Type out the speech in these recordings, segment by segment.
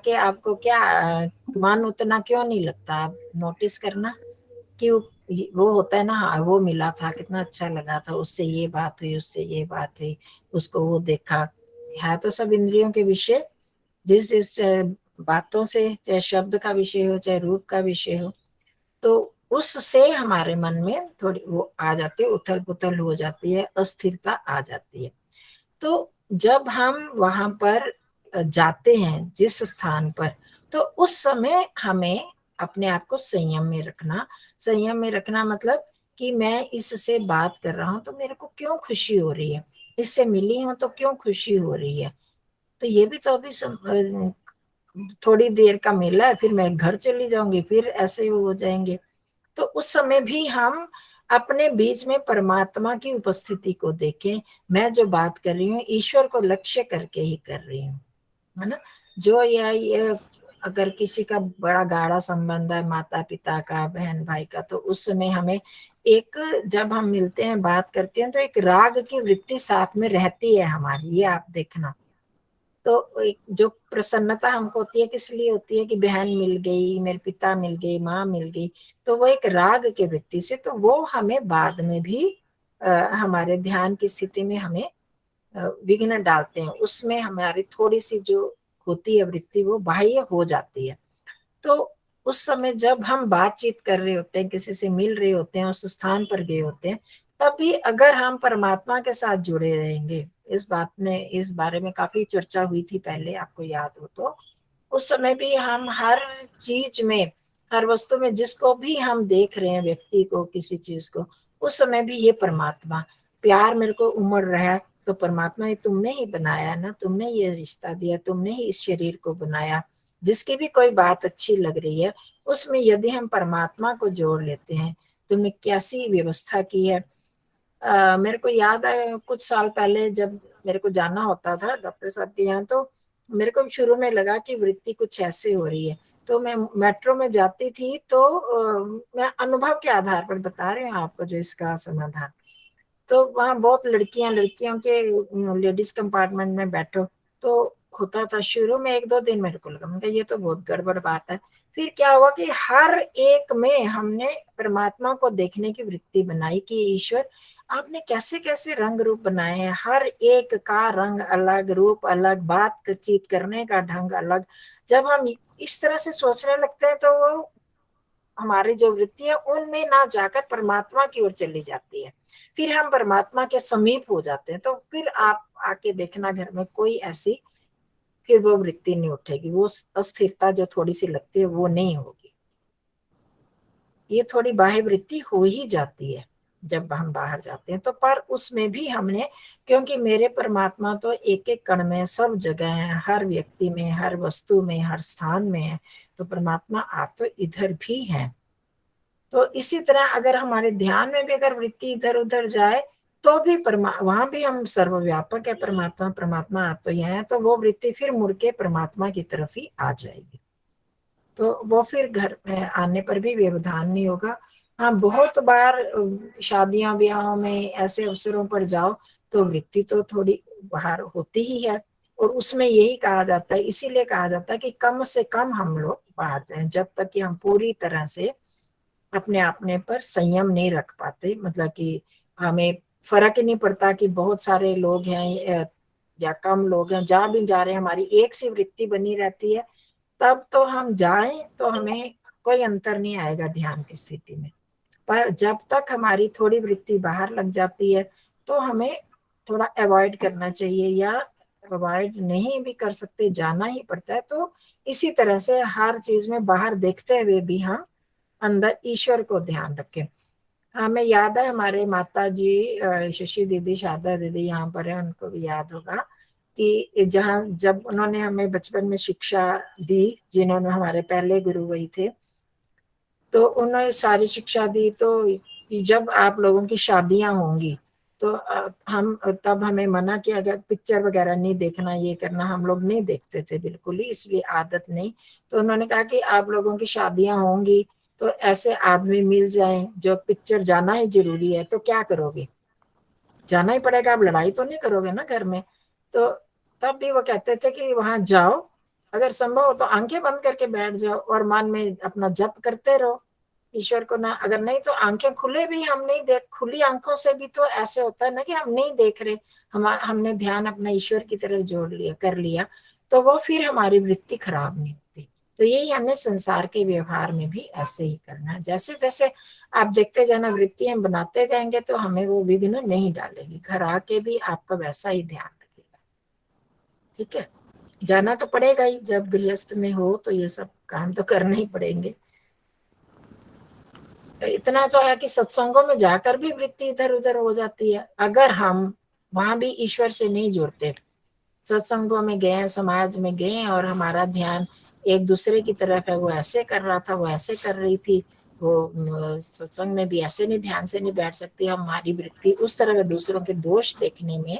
के आपको क्या मन उतना क्यों नहीं लगता? आप नोटिस करना कि वो होता है ना, हाँ वो मिला था, कितना अच्छा लगा था, उससे ये बात हुई, उससे ये बात हुई, उसको वो देखा। है तो सब इंद्रियों के विषय। जिस जिस बातों से, चाहे शब्द का विषय हो, चाहे रूप का विषय हो, तो उससे हमारे मन में थोड़ी वो आ जाती है, उथल पुथल हो जाती है, अस्थिरता आ जाती है। तो जब हम वहां पर जाते हैं जिस स्थान पर, तो उस समय हमें अपने आप को संयम में रखना। संयम में रखना मतलब कि मैं इससे बात कर रहा हूं तो मेरे को क्यों खुशी हो रही है, इससे मिली हूं तो क्यों खुशी हो रही है। तो ये भी तो अभी थोड़ी देर का मेला है, फिर मैं घर चली जाऊंगी, फिर ऐसे हो जाएंगे। तो उस समय भी हम अपने बीच में परमात्मा की उपस्थिति को देखें। मैं जो बात कर रही हूँ ईश्वर को लक्ष्य करके ही कर रही हूँ, है ना। जो ये अगर किसी का बड़ा गाढ़ा संबंध है, माता पिता का, बहन भाई का, तो उस समय हमें एक, जब हम मिलते हैं, बात करते हैं, तो एक राग की वृत्ति साथ में रहती है हमारी, ये आप देखना। तो एक जो प्रसन्नता हमको होती है, किस लिए होती है कि बहन मिल गई, मेरे पिता मिल गई, माँ मिल गई, तो वो एक राग के वृत्ति से, तो वो हमें बाद में भी हमारे ध्यान की स्थिति में हमें विघ्न डालते हैं। उसमें हमारी थोड़ी सी जो होती है वृत्ति, वो बाह्य हो जाती है। तो उस समय जब हम बातचीत कर रहे होते हैं, किसी से मिल रहे होते हैं, उस स्थान पर गए होते हैं, तभी अगर हम परमात्मा के साथ जुड़े रहेंगे, इस बात में, इस बारे में काफी चर्चा हुई थी पहले, आपको याद हो तो, उस समय भी हम हर चीज में, हर वस्तु में, जिसको भी हम देख रहे हैं, व्यक्ति को, किसी चीज को, उस समय भी ये परमात्मा, प्यार मेरे को उमड़ रहा है, तो परमात्मा ये तुमने ही बनाया ना, तुमने ये रिश्ता दिया, तुमने ही इस शरीर को बनाया। जिसकी भी कोई बात अच्छी लग रही है, उसमें यदि हम परमात्मा को जोड़ लेते हैं, तुमने कैसी व्यवस्था की है। मेरे को याद है कुछ साल पहले जब मेरे को जाना होता था डॉक्टर साहब के यहाँ, तो मेरे को शुरू में लगा कि वृत्ति कुछ ऐसे हो रही है, तो मैं मेट्रो में जाती थी, तो मैं अनुभव के आधार पर बता रही हूँ आपको जो इसका समाधान। तो वहाँ बहुत लड़कियां, लड़कियों के लेडीज कंपार्टमेंट में बैठो, तो होता था शुरू में 1-2 दिन मेरे को लगा, मैं ये तो बहुत गड़बड़ बात है। फिर क्या हुआ कि हर एक में हमने परमात्मा को देखने की वृत्ति बनाई कि ईश्वर आपने कैसे कैसे रंग रूप बनाए हैं, हर एक का रंग अलग, रूप अलग, बातचीत करने का ढंग अलग। जब हम इस तरह से सोचने लगते हैं, तो वो हमारी जो वृत्ति है उनमें ना जाकर परमात्मा की ओर चली जाती है, फिर हम परमात्मा के समीप हो जाते हैं। तो फिर आप आके देखना घर में कोई ऐसी फिर वो वृत्ति नहीं उठेगी, वो अस्थिरता जो थोड़ी सी लगती है वो नहीं होगी। ये थोड़ी बाह्य वृत्ति हो ही जाती है जब हम बाहर जाते हैं, तो पर उसमें भी हमने, क्योंकि मेरे परमात्मा तो एक एक कण में, सब जगह है, हर व्यक्ति में, हर वस्तु में, हर स्थान में है, तो परमात्मा आप तो इधर भी हैं। तो इसी तरह अगर हमारे ध्यान में भी अगर वृत्ति इधर उधर जाए, तो भी वहां भी हम सर्वव्यापक है परमात्मा, परमात्मा आप तो यहाँ है, तो वो वृत्ति फिर मुड़ के परमात्मा की तरफ ही आ जाएगी। तो वो फिर घर में आने पर भी व्यवधान नहीं होगा। हाँ, बहुत बार शादियां ब्याहों में ऐसे अवसरों पर जाओ, तो वृत्ति तो थोड़ी बाहर होती ही है, और उसमें यही कहा जाता है, इसीलिए कहा जाता है कि कम से कम हम लोग बाहर जाएं, जब तक कि हम पूरी तरह से अपने आपने पर संयम नहीं रख पाते। मतलब कि हमें फर्क ही नहीं पड़ता कि बहुत सारे लोग हैं या कम लोग हैं, जहां भी जा रहे हैं हमारी एक सी वृत्ति बनी रहती है, तब तो हम जाएं तो हमें कोई अंतर नहीं आएगा ध्यान की स्थिति में। पर जब तक हमारी थोड़ी वृत्ति बाहर लग जाती है, तो हमें थोड़ा अवॉइड करना चाहिए, या अवॉइड नहीं भी कर सकते, जाना ही पड़ता है। तो इसी तरह से हर चीज में बाहर देखते हुए भी हम अंदर ईश्वर को ध्यान रखें। हमें याद है हमारे माता जी शशि दीदी, शारदा दीदी यहाँ पर है, उनको भी याद होगा कि जहाँ जब उन्होंने हमें बचपन में शिक्षा दी, जिन्होंने हमारे पहले गुरु वही थे, तो उन्होंने सारी शिक्षा दी। तो जब आप लोगों की शादियां होंगी, तो हम तब हमें मना किया गया, पिक्चर वगैरह नहीं देखना, ये करना, हम लोग नहीं देखते थे बिल्कुल ही, इसलिए आदत नहीं। तो उन्होंने कहा कि आप लोगों की शादियां होंगी, तो ऐसे आदमी मिल जाएं जो पिक्चर जाना ही जरूरी है, तो क्या करोगे, जाना ही पड़ेगा, आप लड़ाई तो नहीं करोगे ना घर में। तो तब भी वो कहते थे कि वहां जाओ, अगर संभव हो तो आंखें बंद करके बैठ जाओ और मन में अपना जप करते रहो ईश्वर को ना। अगर नहीं तो आंखें खुले भी हम नहीं देख, खुली आंखों से भी तो ऐसे होता है ना कि हम नहीं देख रहे, हमने ध्यान अपना ईश्वर की तरफ जोड़ लिया, कर लिया, तो वो फिर हमारी वृत्ति खराब नहीं होती। तो यही हमने संसार के व्यवहार में भी ऐसे ही करना है। जैसे जैसे आप देखते जाना, वृत्ति हम बनाते जाएंगे तो हमें वो विघ्न नहीं डालेगी, घर आके भी आपका वैसा ही ध्यान रखेगा। ठीक है, जाना तो पड़ेगा ही, जब गृहस्थ में हो तो ये सब काम तो करने ही पड़ेंगे। इतना तो है कि सत्संगों में जाकर भी वृत्ति इधर उधर हो जाती है, अगर हम वहां भी ईश्वर से नहीं जुड़ते। सत्संगों में गए, समाज में गए और हमारा ध्यान एक दूसरे की तरफ है, वो ऐसे कर रहा था, वो ऐसे कर रही थी, वो सत्संग में भी ऐसे नहीं, ध्यान से नहीं बैठ सकती, हमारी वृत्ति उस तरह दूसरों के दोष देखने में,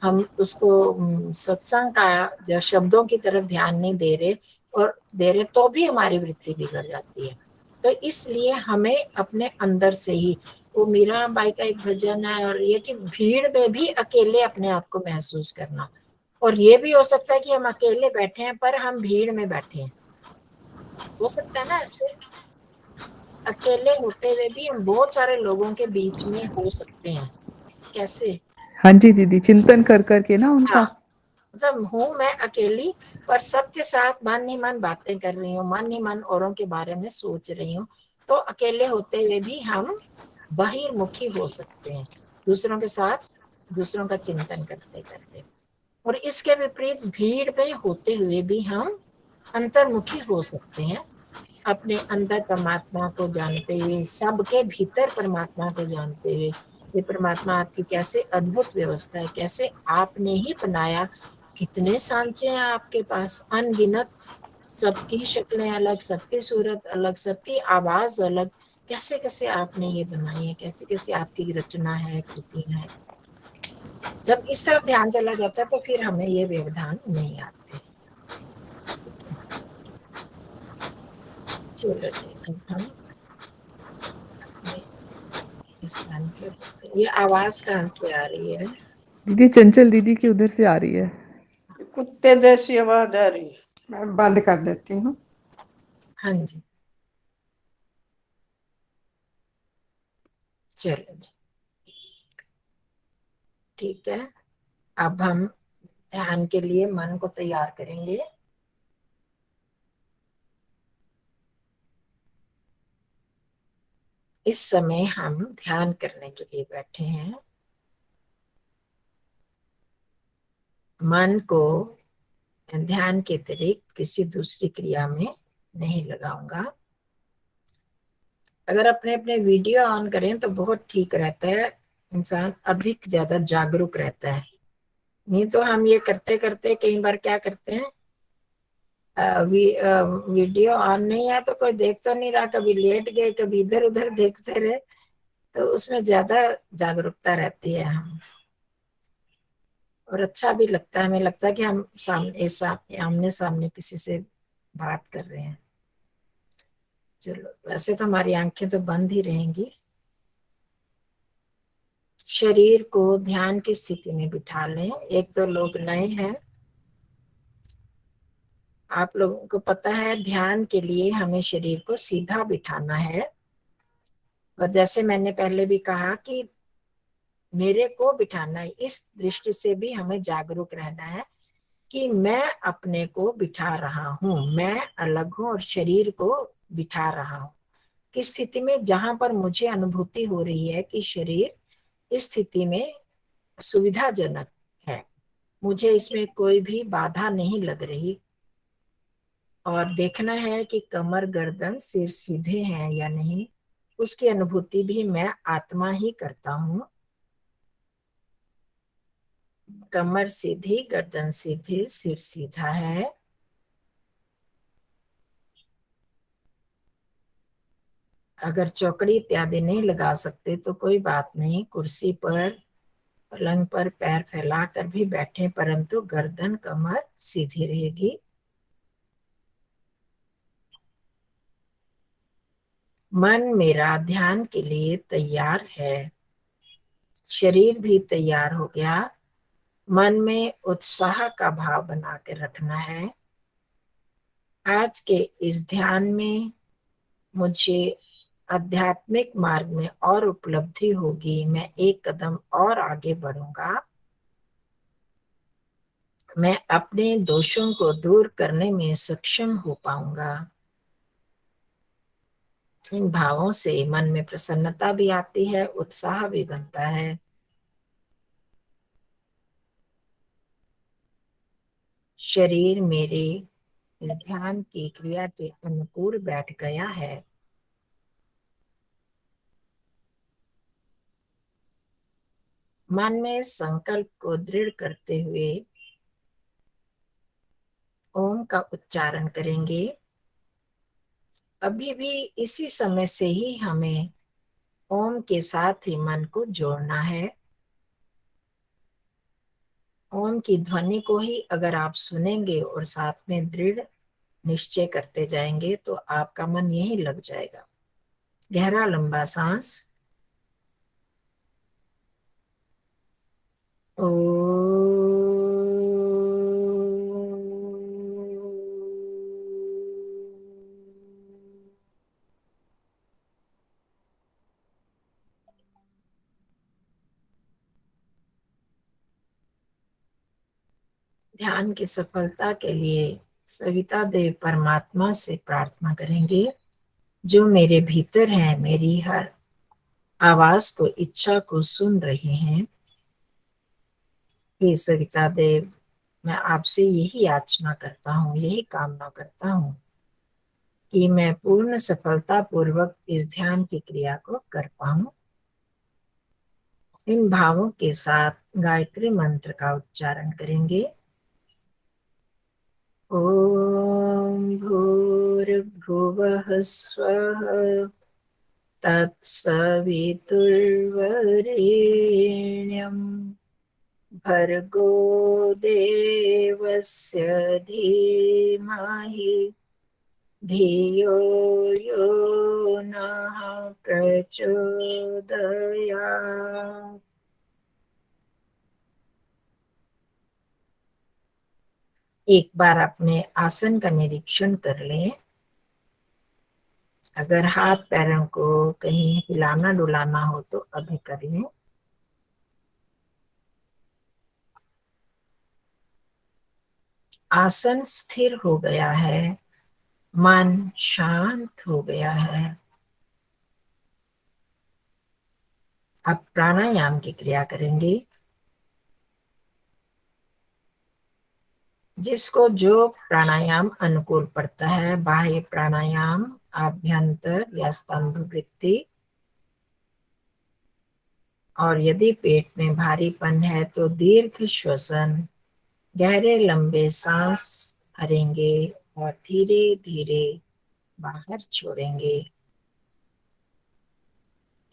हम उसको सत्संग का जो शब्दों की तरफ ध्यान नहीं दे रहे, और दे रहे तो भी हमारी वृत्ति बिगड़ जाती है। तो इसलिए हमें अपने अंदर से ही, वो मीरा बाई का एक भजन है, और ये कि भीड़ में भी अकेले अपने आप को महसूस करना। और ये भी हो सकता है कि हम अकेले बैठे हैं पर हम भीड़ में बैठे हैं, हो सकता है ना ऐसे, अकेले होते हुए भी हम बहुत सारे लोगों के बीच में हो सकते हैं। कैसे? हाँ जी दीदी, चिंतन कर करके ना हाँ, उनका। मतलब हूँ मैं अकेली, पर सबके साथ मन ही मन बातें कर रही हूँ, मन ही मन औरों के बारे में सोच रही हूँ। तो अकेले होते हुए भी हम बहिर्मुखी हो सकते हैं, दूसरों के साथ, दूसरों का चिंतन करते करते। और इसके विपरीत भीड़ में होते हुए भी हम अंतर्मुखी हो सकते हैं, अपने अंदर परमात्मा को जानते हुए, सबके भीतर परमात्मा को जानते हुए। ये परमात्मा आपकी कैसे अद्भुत व्यवस्था है, कैसे आपने ही बनाया, कितने सांचे हैं आपके पास अनगिनत, सबकी शक्लें अलग, सबकी सूरत अलग, सबकी आवाज अलग, कैसे कैसे आपने ये बनाई है, कैसे कैसे आपकी रचना है, कृतियां है। जब इस तरफ ध्यान चला जाता है तो फिर हमें ये व्यवधान नहीं आते। चलो जी, अब हम अपने स्थान पर होते हैं। ये आवाज कहाँ से आ रही है? दीदी चंचल दीदी की उधर से आ रही है। कुत्ते जैसी आवाज आ रही है। मैं बंद कर देती हूँ। हाँ जी, चलो जी, ठीक है। अब हम ध्यान के लिए मन को तैयार करेंगे। इस समय हम ध्यान करने के लिए बैठे हैं। मन को ध्यान के अतिरिक्त किसी दूसरी क्रिया में नहीं लगाऊंगा। अगर अपने अपने वीडियो ऑन करें तो बहुत ठीक रहता है, इंसान अधिक ज्यादा जागरूक रहता है। नहीं तो हम ये करते करते कई बार क्या करते हैं, वीडियो ऑन नहीं है तो कोई देख तो नहीं रहा, कभी लेट गए, कभी इधर उधर देखते रहे, तो उसमें ज्यादा जागरूकता रहती है हम, और अच्छा भी लगता है, हमें लगता है कि हम आमने सामने किसी से बात कर रहे हैं। चलो, वैसे तो हमारी आंखें तो बंद ही रहेंगी। शरीर को ध्यान की स्थिति में बिठा लें। एक दो लोग नए हैं, आप लोगों को पता है ध्यान के लिए हमें शरीर को सीधा बिठाना है। और जैसे मैंने पहले भी कहा कि मेरे को बिठाना है, इस दृष्टि से भी हमें जागरूक रहना है कि मैं अपने को बिठा रहा हूँ, मैं अलग हूँ और शरीर को बिठा रहा हूँ। किस स्थिति में? जहां पर मुझे अनुभूति हो रही है कि शरीर इस स्थिति में सुविधाजनक है, मुझे इसमें कोई भी बाधा नहीं लग रही, और देखना है कि कमर गर्दन सिर सीधे हैं या नहीं, उसकी अनुभूति भी मैं आत्मा ही करता हूँ। कमर सीधी, गर्दन सीधी, सिर सीधा है। अगर चौकड़ी इत्यादि नहीं लगा सकते तो कोई बात नहीं, कुर्सी पर, पलंग पर पैर फैलाकर भी बैठे, परंतु गर्दन कमर सीधी रहेगी। मन मेरा ध्यान के लिए तैयार है, शरीर भी तैयार हो गया। मन में उत्साह का भाव बना के रखना है। आज के इस ध्यान में मुझे आध्यात्मिक मार्ग में और उपलब्धि होगी। मैं एक कदम और आगे बढ़ूंगा। मैं अपने दोषों को दूर करने में सक्षम हो पाऊंगा। इन भावों से मन में प्रसन्नता भी आती है, उत्साह भी बनता है। शरीर मेरे इस ध्यान की क्रिया के अनुकूल बैठ गया है। मन में संकल्प को दृढ़ करते हुए ओम का उच्चारण करेंगे। अभी भी इसी समय से ही हमें ओम के साथ ही मन को जोड़ना है। ओम की ध्वनि को ही अगर आप सुनेंगे और साथ में दृढ़ निश्चय करते जाएंगे तो आपका मन यही लग जाएगा। गहरा लंबा सांस। ओ ध्यान की सफलता के लिए सविता देव परमात्मा से प्रार्थना करेंगे, जो मेरे भीतर है, मेरी हर आवाज को, इच्छा को सुन रहे हैं। हे सविता देव, मैं आपसे यही याचना करता हूँ, यही कामना करता हूँ कि मैं पूर्ण सफलता पूर्वक इस ध्यान की क्रिया को कर पाऊं। इन भावों के साथ गायत्री मंत्र का उच्चारण करेंगे। ओम भूर्भुवः स्वः तत्सवितुर्वरेण्यं भर्गो देवस्य धीमहि धियो यो नः प्रचोदयात्। एक बार अपने आसन का निरीक्षण कर लें। अगर हाथ पैरों को कहीं हिलाना डुलाना हो तो अभी कर लें। आसन स्थिर हो गया है, मन शांत हो गया है। अब प्राणायाम की क्रिया करेंगे। जिसको जो प्राणायाम अनुकूल पड़ता है, बाह्य प्राणायाम, आभ्यंतर या स्तंभ वृत्ति, और यदि पेट में भारीपन है तो दीर्घ श्वसन, गहरे लंबे सांस भरेंगे और धीरे धीरे बाहर छोड़ेंगे।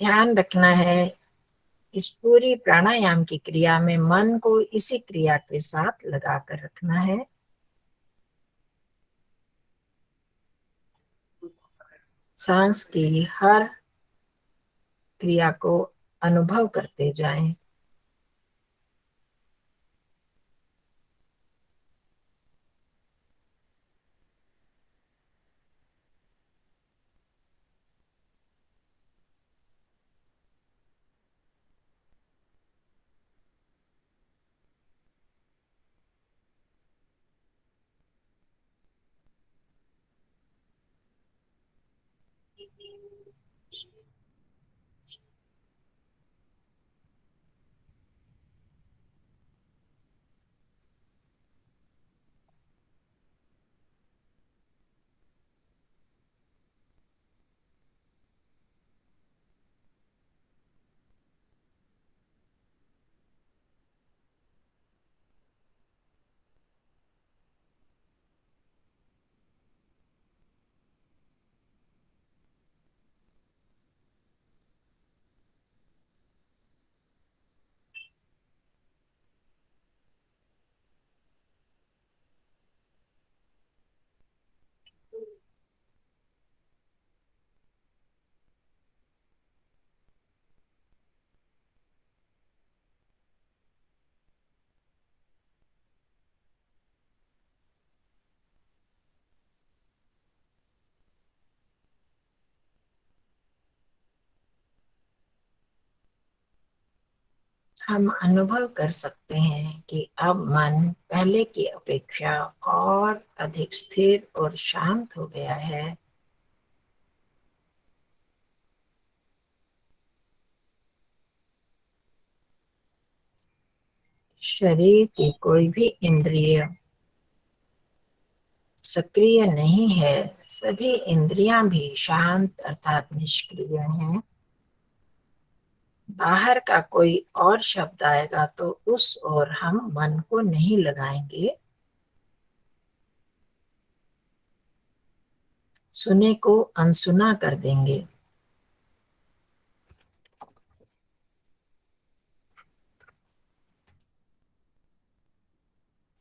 ध्यान रखना है, इस पूरी प्राणायाम की क्रिया में मन को इसी क्रिया के साथ लगाकर रखना है। सांस की हर क्रिया को अनुभव करते जाएं। हम अनुभव कर सकते हैं कि अब मन पहले की अपेक्षा और अधिक स्थिर और शांत हो गया है। शरीर की कोई भी इंद्रिय सक्रिय नहीं है, सभी इंद्रियां भी शांत अर्थात निष्क्रिय हैं। बाहर का कोई और शब्द आएगा तो उस ओर हम मन को नहीं लगाएंगे, सुने को अनसुना कर देंगे।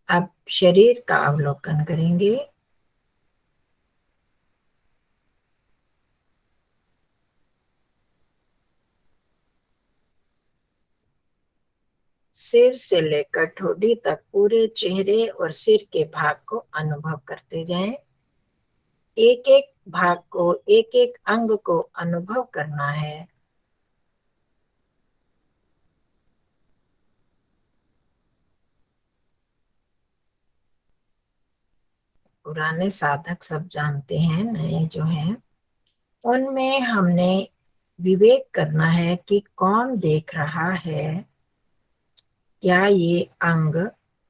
अब शरीर का अवलोकन करेंगे। सिर से लेकर ठोड़ी तक पूरे चेहरे और सिर के भाग को अनुभव करते जाएं। एक एक भाग को, एक एक अंग को अनुभव करना है। पुराने साधक सब जानते हैं, नए जो हैं उनमें हमने विवेक करना है कि कौन देख रहा है। क्या ये अंग,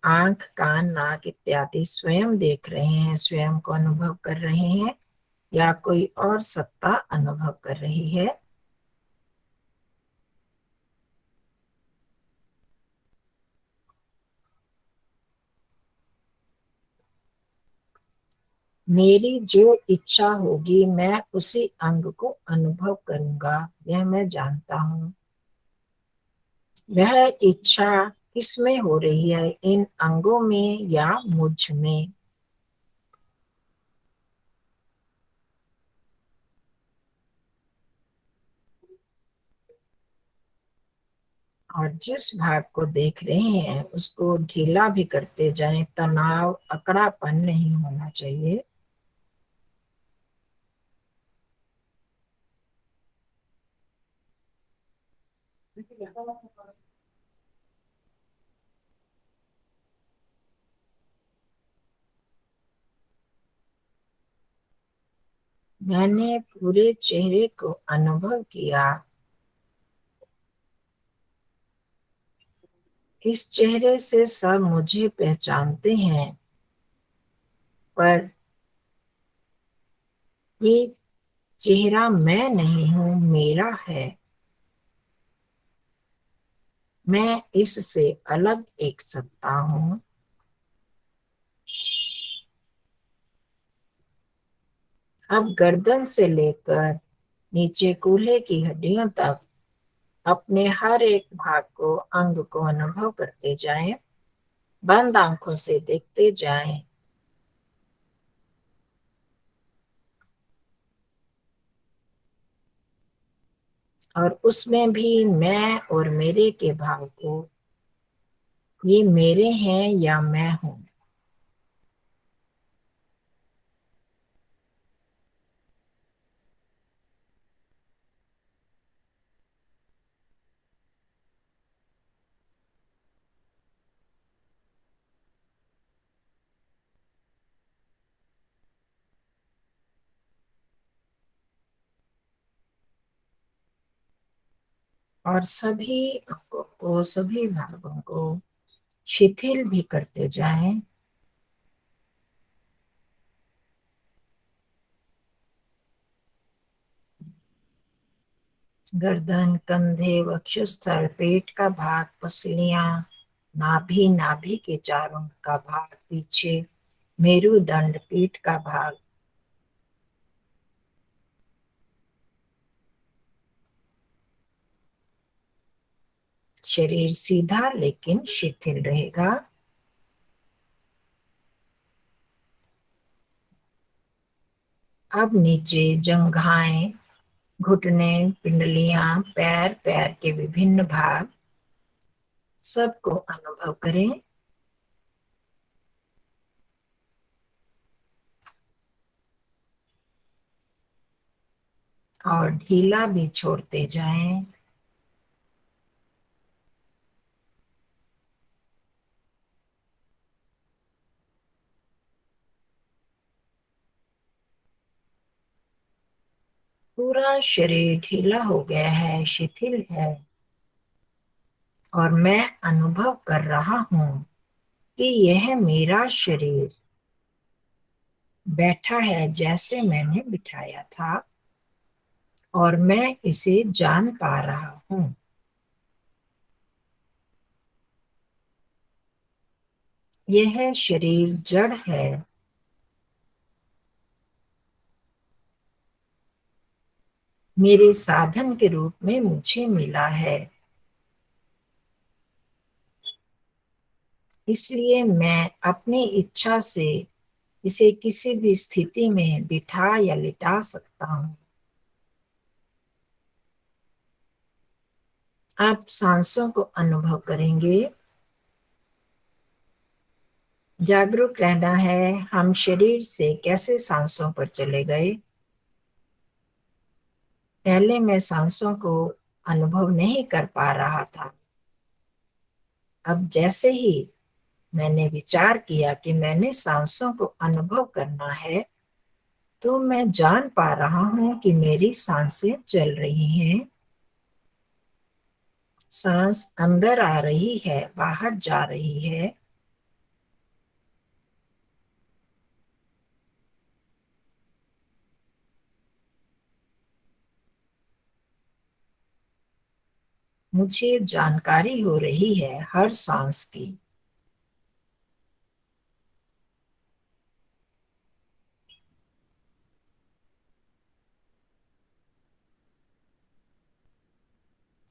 आंख, कान, नाक इत्यादि स्वयं देख रहे हैं, स्वयं को अनुभव कर रहे हैं, या कोई और सत्ता अनुभव कर रही है। मेरी जो इच्छा होगी मैं उसी अंग को अनुभव करूंगा, यह मैं जानता हूं। वह इच्छा किसमें हो रही है, इन अंगों में या मुझ में। और जिस भाग को देख रहे हैं उसको ढीला भी करते जाएं, तनाव, अकड़ापन नहीं होना चाहिए। मैंने पूरे चेहरे को अनुभव किया। इस चेहरे से सब मुझे पहचानते हैं, पर ये चेहरा मैं नहीं हूं, मेरा है। मैं इससे अलग एक सत्ता हूं। अब गर्दन से लेकर नीचे कूल्हे की हड्डियों तक अपने हर एक भाग को, अंग को अनुभव करते जाएं। बंद आंखों से देखते जाएं। और उसमें भी मैं और मेरे के भाव को, ये मेरे हैं या मैं हूं। और सभी अंगों को, सभी भागों को शिथिल भी करते जाएं। गर्दन, कंधे, वक्षस्थल, पेट का भाग, पसलियां, नाभि, नाभि के चारों का भाग, पीछे मेरुदंड, पीठ का भाग। शरीर सीधा लेकिन शिथिल रहेगा। अब नीचे जंघाएं, घुटने, पिंडलियां, पैर, पैर के विभिन्न भाग, सबको अनुभव करें। और ढीला भी छोड़ते जाएं। पूरा शरीर ढीला हो गया है, शिथिल है, और मैं अनुभव कर रहा हूँ कि यह मेरा शरीर बैठा है जैसे मैंने बिठाया था, और मैं इसे जान पा रहा हूँ। यह शरीर जड़ है, मेरे साधन के रूप में मुझे मिला है, इसलिए मैं अपनी इच्छा से इसे किसी भी स्थिति में बिठा या लिटा सकता हूँ। आप सांसों को अनुभव करेंगे। जागरूक रहना है। हम शरीर से कैसे सांसों पर चले गए। पहले मैं सांसों को अनुभव नहीं कर पा रहा था। अब जैसे ही मैंने विचार किया कि मैंने सांसों को अनुभव करना है, तो मैं जान पा रहा हूं कि मेरी सांसें चल रही हैं। सांस अंदर आ रही है, बाहर जा रही है। मुझे जानकारी हो रही है हर सांस की।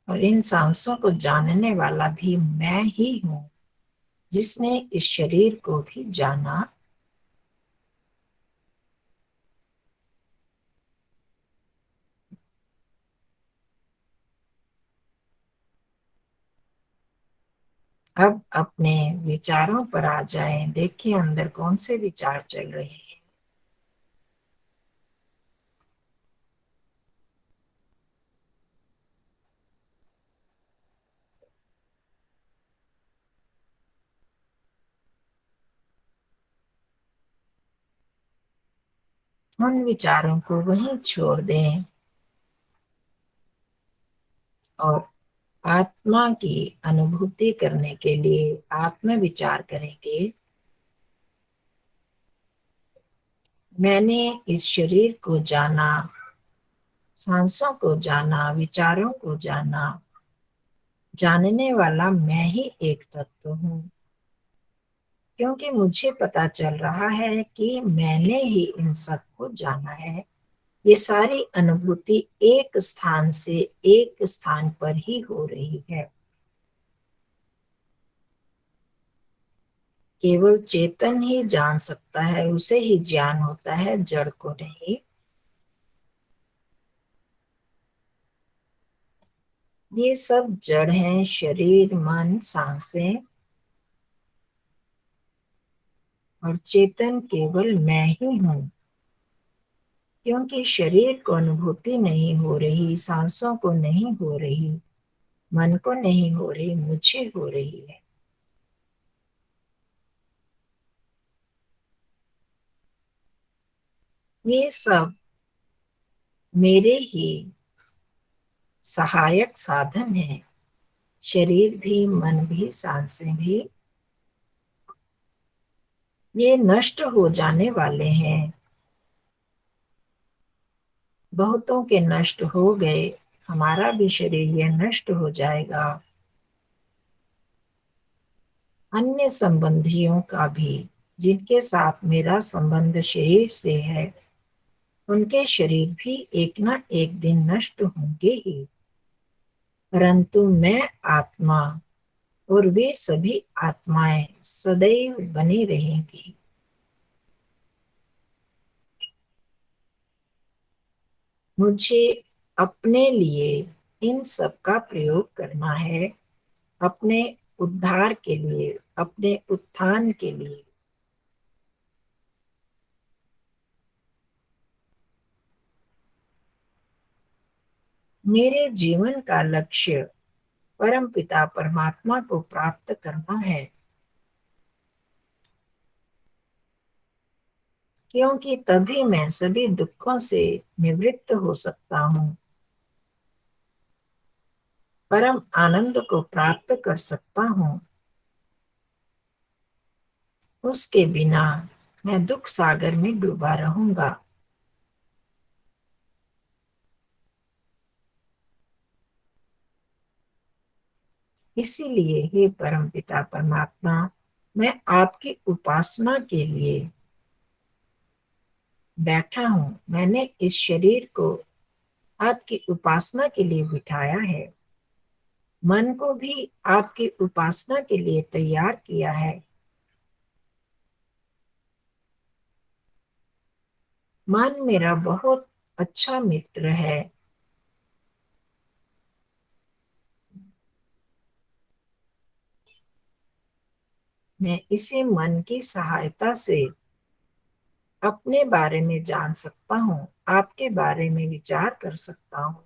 और इन सांसों को जानने वाला भी मैं ही हूं, जिसने इस शरीर को भी जाना। अब अपने विचारों पर आ जाएं। देखिए अंदर कौन से विचार चल रहे हैं। उन विचारों को वहीं छोड़ दें और आत्मा की अनुभूति करने के लिए आत्म विचार करेंगे। मैंने इस शरीर को जाना, सांसों को जाना, विचारों को जाना। जानने वाला मैं ही एक तत्व हूँ, क्योंकि मुझे पता चल रहा है कि मैंने ही इन सबको जाना है। ये सारी अनुभूति एक स्थान से एक स्थान पर ही हो रही है। केवल चेतन ही जान सकता है, उसे ही ज्ञान होता है, जड़ को नहीं। ये सब जड़ हैं, शरीर, मन, सांसें, और चेतन केवल मैं ही हूँ। क्योंकि शरीर को अनुभूति नहीं हो रही, सांसों को नहीं हो रही, मन को नहीं हो रही, मुझे हो रही है। ये सब मेरे ही सहायक साधन है। शरीर भी, मन भी, सांसें भी, ये नष्ट हो जाने वाले हैं। बहुतों के नष्ट हो गए, हमारा भी शरीर ये नष्ट हो जाएगा। अन्य संबंधियों का भी, जिनके साथ मेरा संबंध शरीर से है, उनके शरीर भी एक ना एक दिन नष्ट होंगे ही। परंतु मैं आत्मा और वे सभी आत्माएं सदैव बनी रहेंगी। मुझे अपने लिए इन सब का प्रयोग करना है, अपने उद्धार के लिए, अपने उत्थान के लिए। मेरे जीवन का लक्ष्य परमपिता परमात्मा को प्राप्त करना है। क्योंकि तभी मैं सभी दुखों से निवृत्त हो सकता हूँ, परम आनंद को प्राप्त कर सकता हूँ। उसके बिना मैं दुख सागर में डूबा रहूंगा। इसीलिए हे परमपिता परमात्मा, मैं आपकी उपासना के लिए बैठा हूँ। मैंने इस शरीर को आपकी उपासना के लिए बिठाया है, मन को भी आपकी उपासना के लिए तैयार किया है। मन मेरा बहुत अच्छा मित्र है। मैं इसी मन की सहायता से अपने बारे में जान सकता हूँ, आपके बारे में विचार कर सकता हूँ।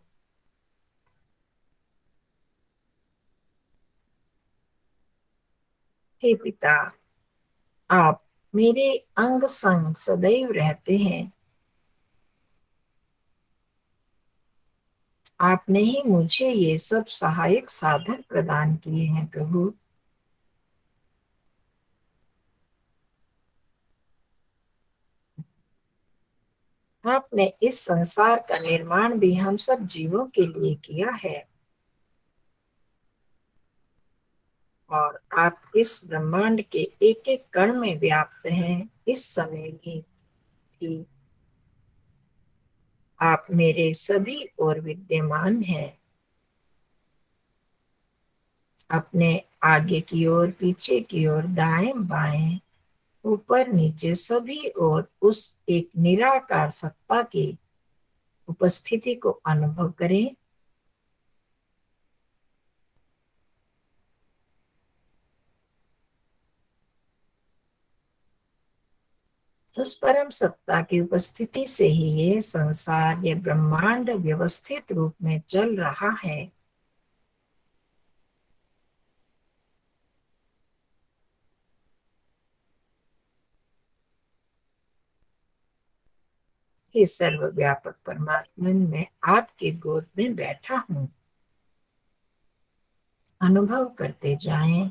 हे पिता, आप मेरे अंग संग सदैव रहते हैं। आपने ही मुझे ये सब सहायक साधन प्रदान किए हैं प्रभु। आपने इस संसार का निर्माण भी हम सब जीवों के लिए किया है, और आप इस ब्रह्मांड के एक एक कण में व्याप्त हैं। इस समय भी आप मेरे सभी ओर विद्यमान हैं। अपने आगे की ओर, पीछे की ओर, दाएं बाएं, ऊपर नीचे सभी ओर उस एक निराकार सत्ता की उपस्थिति को अनुभव करें। उस परम सत्ता की उपस्थिति से ही ये संसार, ये ब्रह्मांड व्यवस्थित रूप में चल रहा है। हे सर्वव्यापक परमात्मन, मैं आपके गोद में बैठा हूँ। अनुभव करते जाएं।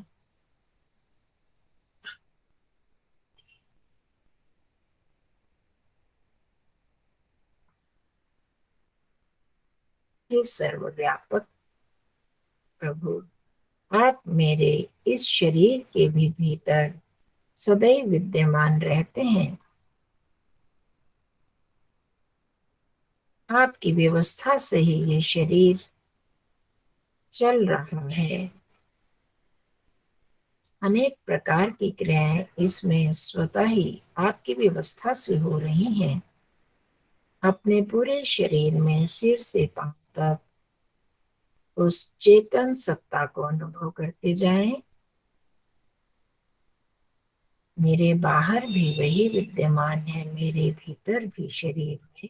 हे सर्वव्यापक प्रभु, आप मेरे इस शरीर के भी भीतर सदैव विद्यमान रहते हैं। आपकी व्यवस्था से ही ये शरीर चल रहा है। अनेक प्रकार की क्रियाएं इसमें स्वतः ही आपकी व्यवस्था से हो रही हैं। अपने पूरे शरीर में सिर से पांव तक उस चेतन सत्ता को अनुभव करते जाएं। मेरे बाहर भी वही विद्यमान है, मेरे भीतर भी शरीर में।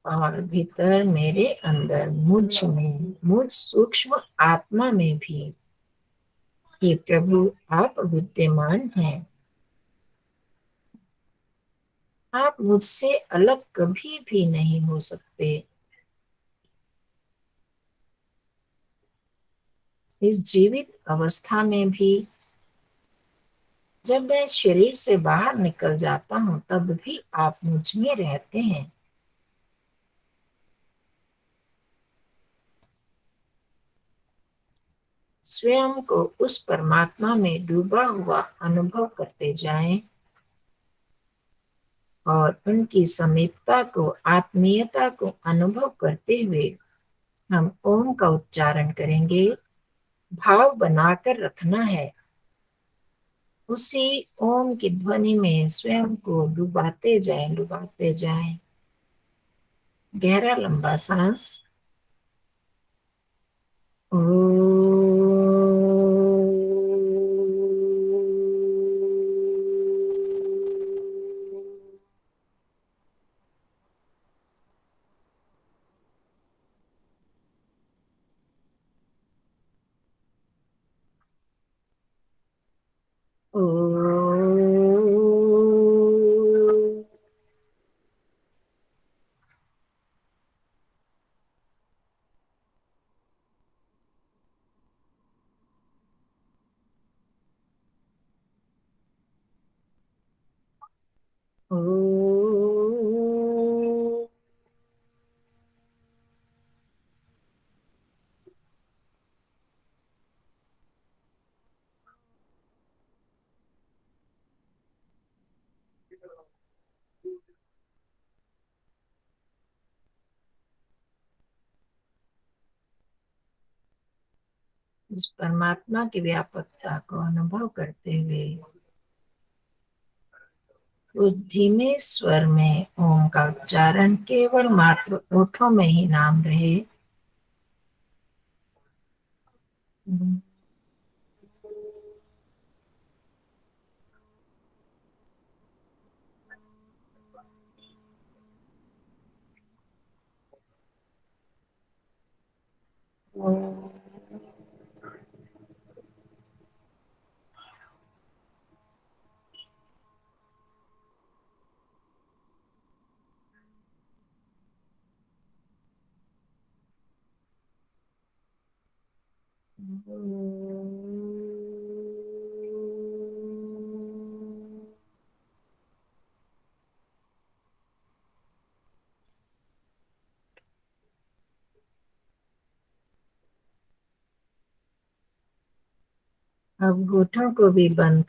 और भीतर मेरे अंदर, मुझ में, मुझ सूक्ष्म आत्मा में भी ये प्रभु आप विद्यमान हैं। आप मुझसे अलग कभी भी नहीं हो सकते। इस जीवित अवस्था में भी, जब मैं शरीर से बाहर निकल जाता हूँ, तब भी आप मुझ में रहते हैं। स्वयं को उस परमात्मा में डूबा हुआ अनुभव करते जाएं, और उनकी समीपता को, आत्मीयता को अनुभव करते हुए हम ओम का उच्चारण करेंगे। भाव बनाकर रखना है। उसी ओम की ध्वनि में स्वयं को डुबाते जाएं, डुबाते जाएं। गहरा लंबा सांस। उस परमात्मा की व्यापकता को अनुभव करते हुए उस धीमे स्वर में ओम का उच्चारण केवल मात्र ओठों में ही नाम रहे। अब होठों को भी बंद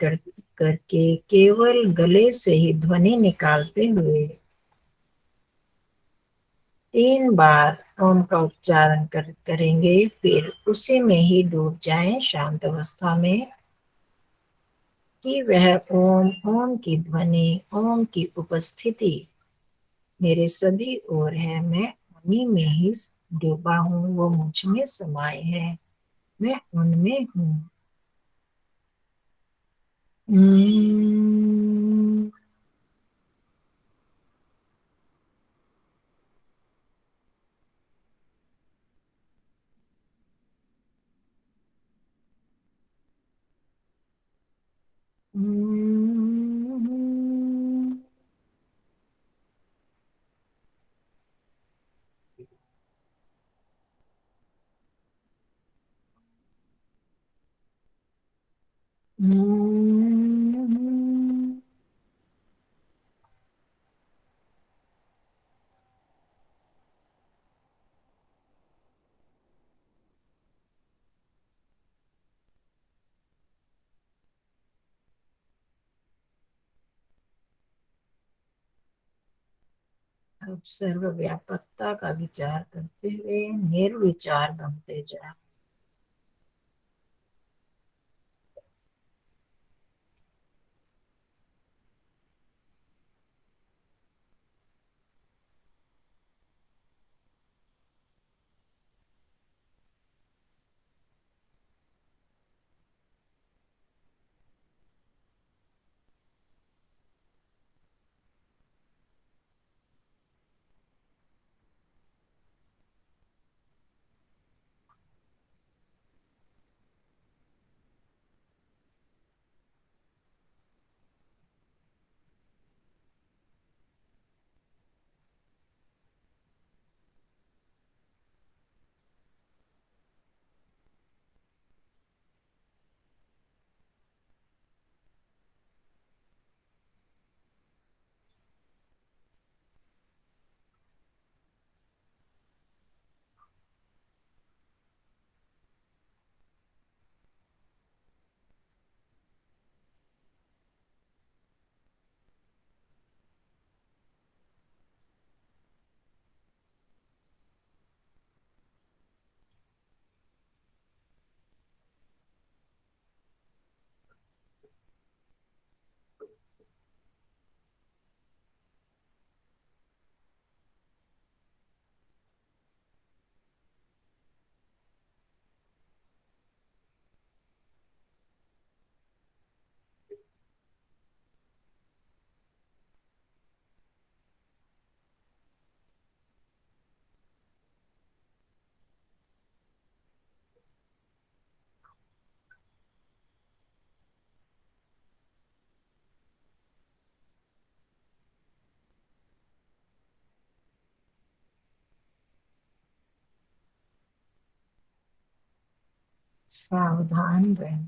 करके केवल गले से ही ध्वनि निकालते हुए 3 बार ओम का उच्चारण करेंगे। फिर उसी में ही डूब जाएं शांत अवस्था में कि वह ओम, ओम की ध्वनि, ओम की उपस्थिति मेरे सभी ओर है। मैं उन्हीं में ही डूबा हूँ, वो मुझ में समाये है, मैं उनमें हूँ। अब सर्वव्यापकता का विचार करते हुए निर्विचार बनते जाओ। सावधान रहें।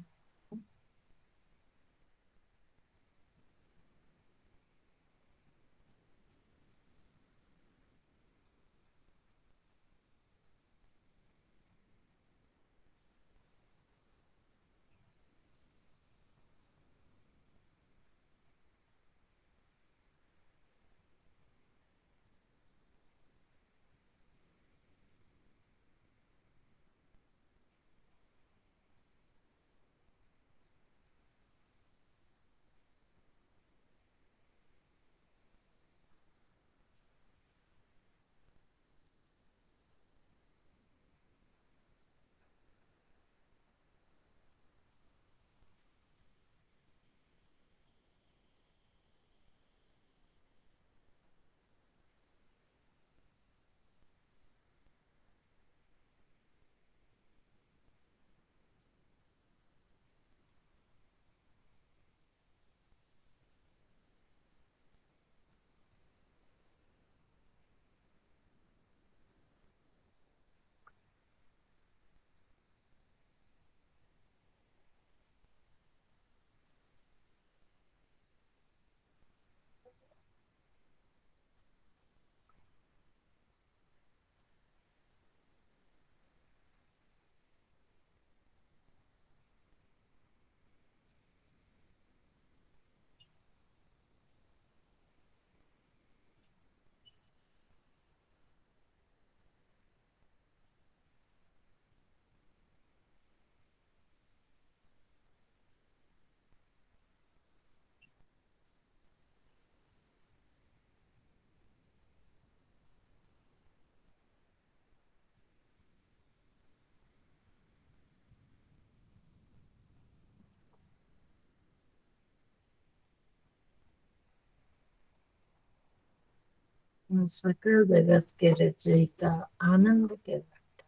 सकल जगत के रचयिता आनंद के घटा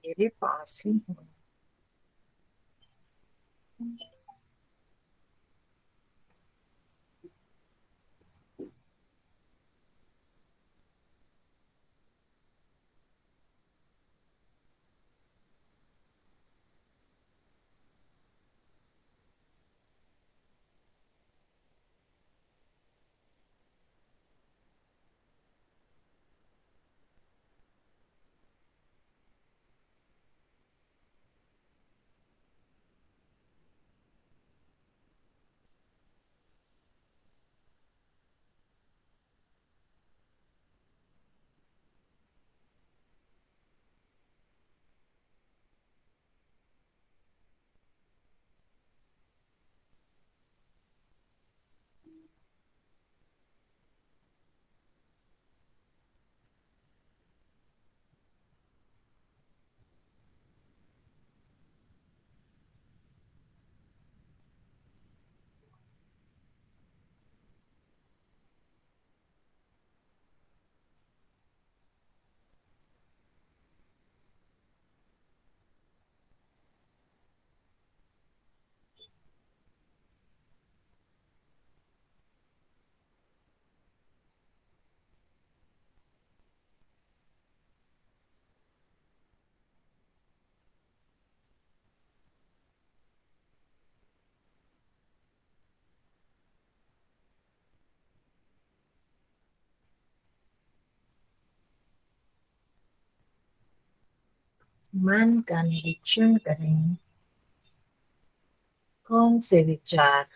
मेरे पास ही हो। मन का निरीक्षण करें, कौन से विचार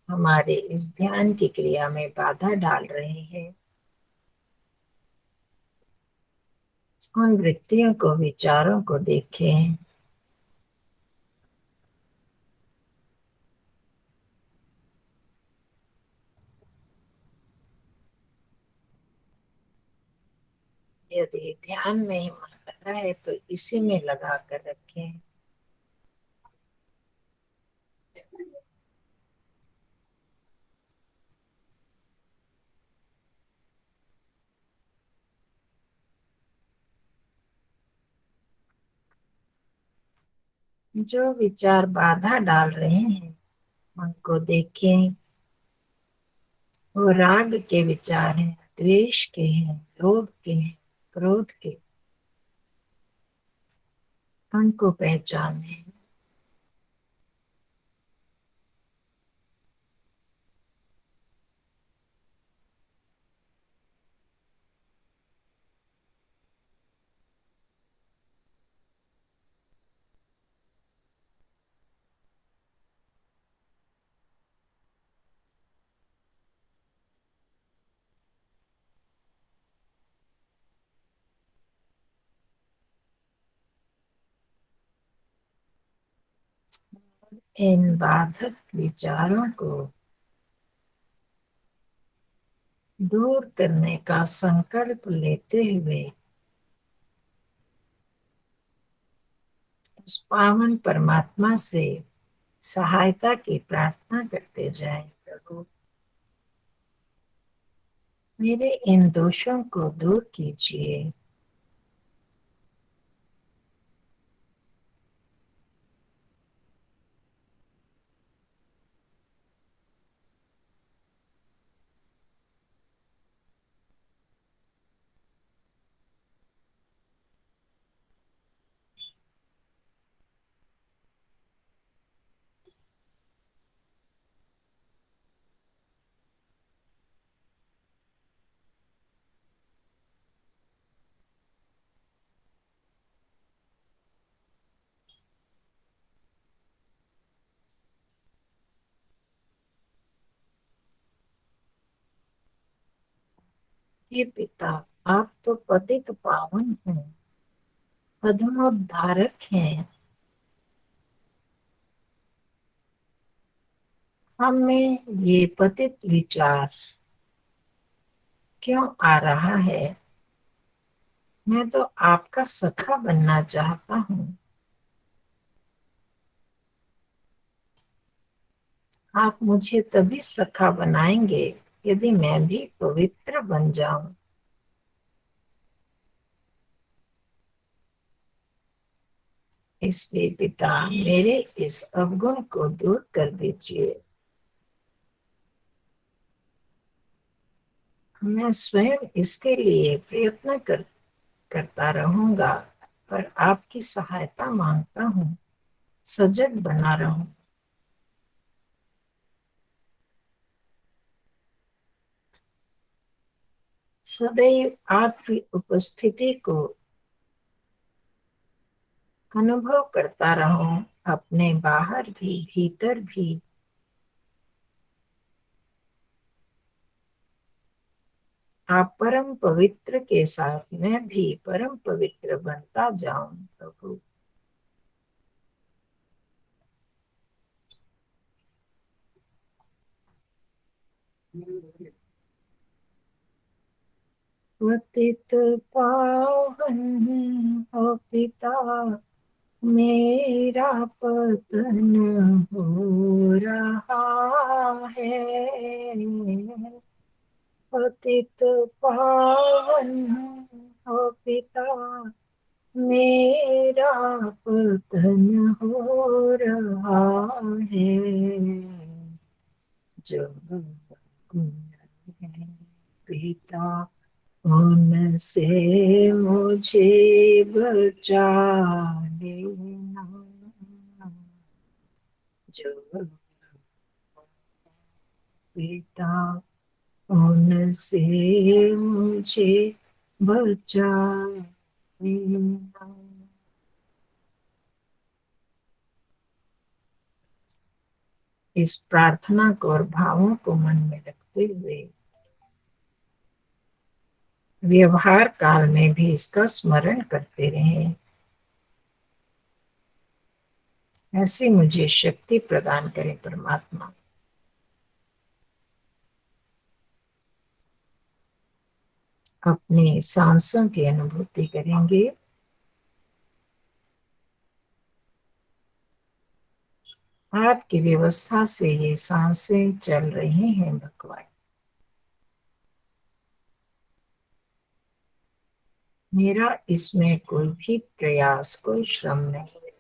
हमारे इस ध्यान की क्रिया में बाधा डाल रहे हैं। उन वृत्तियों को, विचारों को देखें। यदि ध्यान में ही मन लगा है तो इसी में लगा कर रखें। जो विचार बाधा डाल रहे हैं उनको देखें। वो राग के विचार हैं, द्वेष के हैं, लोभ के हैं, क्रोध के। उनको पहचानें। इन बाधक विचारों को दूर करने का संकल्प लेते हुए उस पावन परमात्मा से सहायता की प्रार्थना करते जाएं। प्रभु, मेरे इन दोषों को दूर कीजिए। हे पिता, आप तो पतित पावन हैं, अधमोद्धारक हैं। हमें ये पतित विचार क्यों आ रहा है? मैं तो आपका सखा बनना चाहता हूँ। आप मुझे तभी सखा बनाएंगे यदि मैं भी पवित्र बन जाऊं। इसलिए पिता मेरे इस अवगुण को दूर कर दीजिए। मैं स्वयं इसके लिए प्रयत्न करता रहूंगा, पर आपकी सहायता मांगता हूँ। सजग बना रहूं। सदैव आपकी उपस्थिति को अनुभव करता रहूं, अपने बाहर भी भीतर भी। आप परम पवित्र के साथ मैं भी परम पवित्र बनता जाऊं प्रभु। पतित पावन हो पिता, मेरा पतन हो रहा है। पतित पावन हो पिता, मेरा पतन हो रहा है। जब है पिता, उनसे मुझे बचा लेना। जब पिता, उनसे मुझे बचा लेना। इस प्रार्थना को और भावों को मन में रखते हुए व्यवहार काल में भी इसका स्मरण करते रहें। ऐसी मुझे शक्ति प्रदान करें परमात्मा। अपनी सांसों की अनुभूति करेंगे। आपकी व्यवस्था से ये सांसें चल रही हैं भगवान। मेरा इसमें कोई भी प्रयास, कोई श्रम नहीं।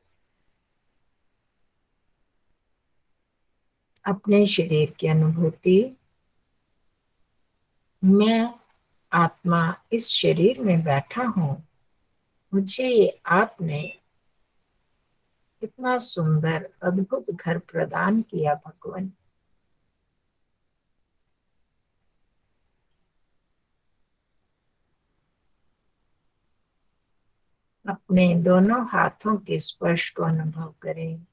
अपने शरीर की अनुभूति, मैं आत्मा इस शरीर में बैठा हूँ। मुझे ये आपने इतना सुंदर अद्भुत घर प्रदान किया भगवान। अपने दोनों हाथों के स्पर्श को अनुभव करें,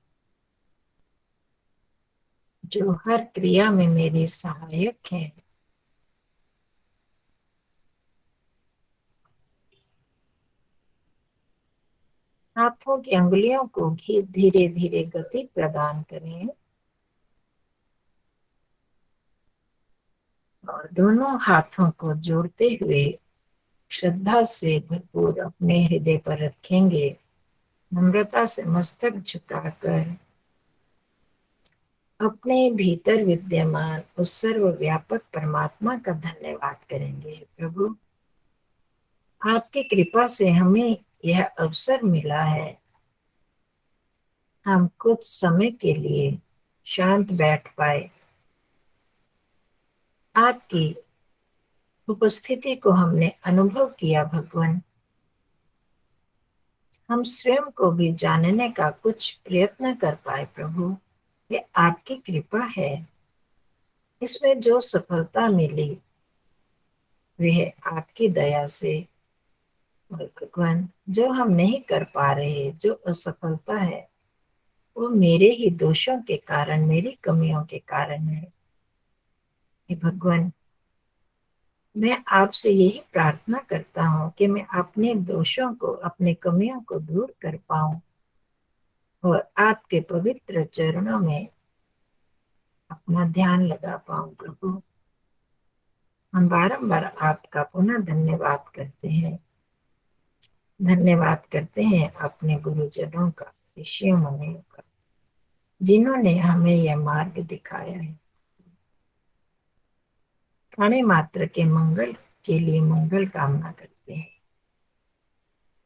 जो हर क्रिया में मेरे सहायक हैं। हाथों की अंगुलियों को भी धीरे धीरे गति प्रदान करें और दोनों हाथों को जोड़ते हुए श्रद्धा से भरपूर अपने हृदय पर रखेंगे। नम्रता से मस्तक झुकाकर अपने भीतर विद्यमान उस सर्वव्यापक परमात्मा का धन्यवाद करेंगे। प्रभु, आपकी कृपा से हमें यह अवसर मिला है। हम कुछ समय के लिए शांत बैठ पाए। आपकी उपस्थिति को हमने अनुभव किया भगवान। हम स्वयं को भी जानने का कुछ प्रयत्न कर पाए प्रभु। ये आपकी कृपा है। इसमें जो सफलता मिली वह आपकी दया से। और भगवान, जो हम नहीं कर पा रहे, जो असफलता है, वो मेरे ही दोषों के कारण, मेरी कमियों के कारण है। हे भगवान, मैं आपसे यही प्रार्थना करता हूँ कि मैं अपने दोषों को, अपने कमियों को दूर कर पाऊं और आपके पवित्र चरणों में अपना ध्यान लगा पाऊं प्रभु। हम बारंबार आपका पुनः धन्यवाद करते हैं। धन्यवाद करते हैं अपने गुरुजनों का, ऋषियों मुनियों का, जिन्होंने हमें यह मार्ग दिखाया है। प्राणी मात्र के मंगल के लिए मंगल कामना करते हैं।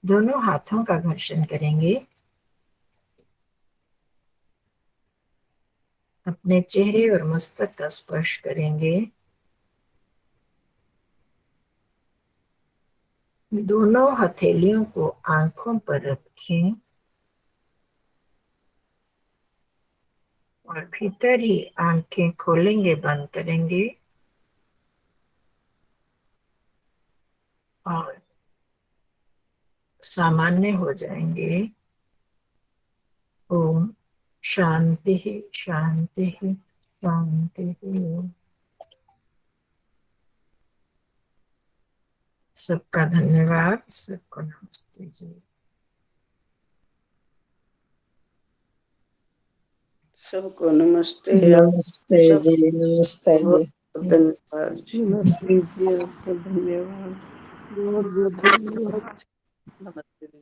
दोनों हाथों का घर्षण करेंगे, अपने चेहरे और मस्तक का स्पर्श करेंगे। दोनों हथेलियों को आंखों पर रखें और भीतर ही आंखें खोलेंगे, बंद करेंगे और सामान्य हो जाएंगे। ओम शांति शांति शांति। सबका धन्यवाद, सबको नमस्ते जी। सबको नमस्ते। नमस्ते जी, नमस्ते जी। बहुत धन्यवाद जी। नमस्ते जी, आपका धन्यवाद। बहुत बहुत धन्यवाद। नमस्ते।